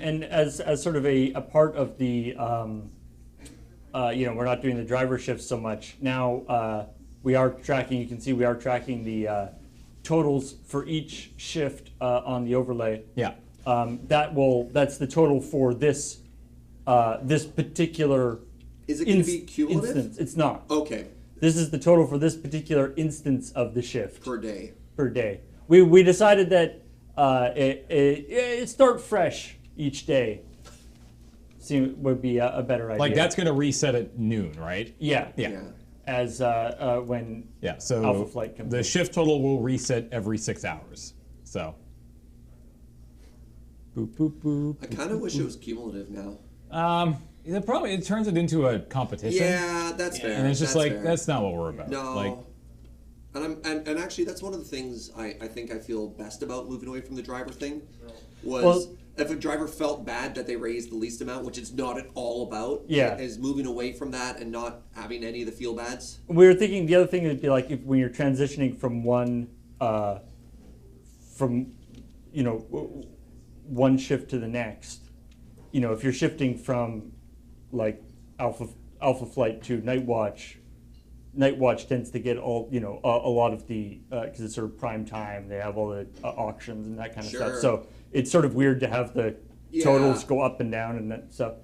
and as sort of a part of the, we're not doing the driver shifts so much now. We are tracking. You can see we are tracking the totals for each shift on the overlay. Yeah. That's the total for this this particular. Is it going to be cumulative? Instance. It's not. Okay. This is the total for this particular instance of the shift. Per day. Per day. We decided that it start fresh each day. Would be a better idea. Like that's going to reset at noon, right? Yeah. Yeah. As when so Alpha Flight comes the in. shift total will reset every 6 hours. So. Boop, boop, boop. I kind of wish it was cumulative now. The problem, it turns it into a competition. Yeah, that's fair. And it's just fair. that's not what we're about. No. Like, and actually, that's one of the things I think I feel best about moving away from the driver thing was if a driver felt bad that they raised the least amount, which it's not at all about, is moving away from that and not having any of the feel bads. We were thinking the other thing would be like when you're transitioning from one one shift to the next. If you're shifting from like Alpha Flight to Night Watch tends to get all a lot of the because it's sort of prime time. They have all the auctions and that kind of stuff. So it's sort of weird to have the totals go up and down and that stuff.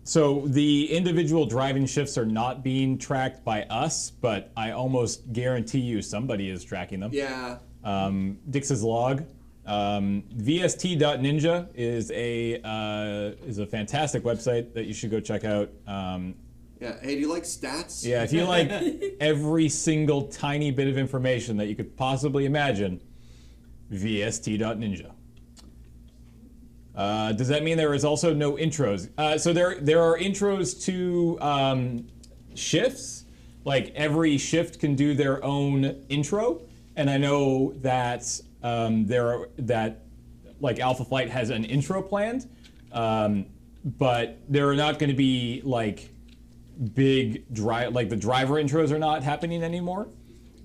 So the individual driving shifts are not being tracked by us, but I almost guarantee you somebody is tracking them. Yeah. Dix's log. VST.ninja is a fantastic website that you should go check out. Hey, do you like stats? Yeah, if you like every single tiny bit of information that you could possibly imagine, VST.ninja. Does that mean there is also no intros? So there are intros to shifts. Like every shift can do their own intro, and I know that like Alpha Flight has an intro planned, but there are not going to be like big the driver intros are not happening anymore.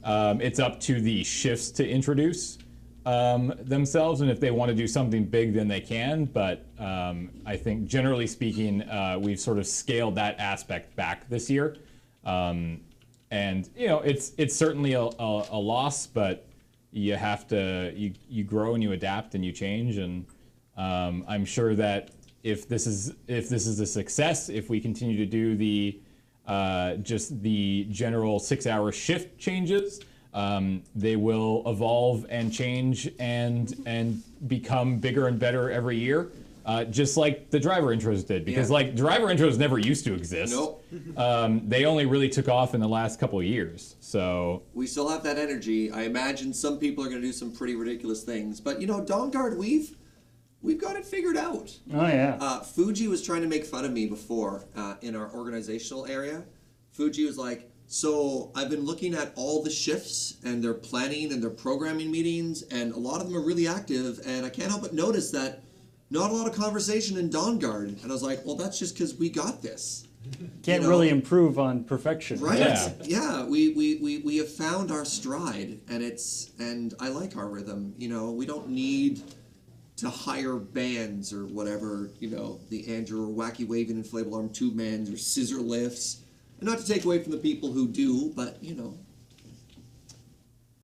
It's up to the shifts to introduce themselves, and if they want to do something big, then they can. But I think generally speaking, we've sort of scaled that aspect back this year, and it's certainly a loss, but you have to you grow and you adapt and you change, and I'm sure that if this is a success, if we continue to do the just the general 6-hour shift changes, they will evolve and change and become bigger and better every year, just like the driver intros did. Because like driver intros never used to exist. Nope. They only really took off in the last couple of years. So we still have that energy. I imagine some people are going to do some pretty ridiculous things, but Dawn Guard, we've got it figured out. Oh yeah. Fuji was trying to make fun of me before in our organizational area. Fuji was like, so I've been looking at all the shifts and their planning and their programming meetings, and a lot of them are really active, and I can't help but notice that not a lot of conversation in Dawn Guard. And I was like, well, that's just because we got this. Can't really improve on perfection. Right? Yeah. We have found our stride, and I like our rhythm. We don't need to hire bands or whatever, the Andrew or Wacky Waving Inflatable Arm Tube Mans or scissor lifts. And not to take away from the people who do, but,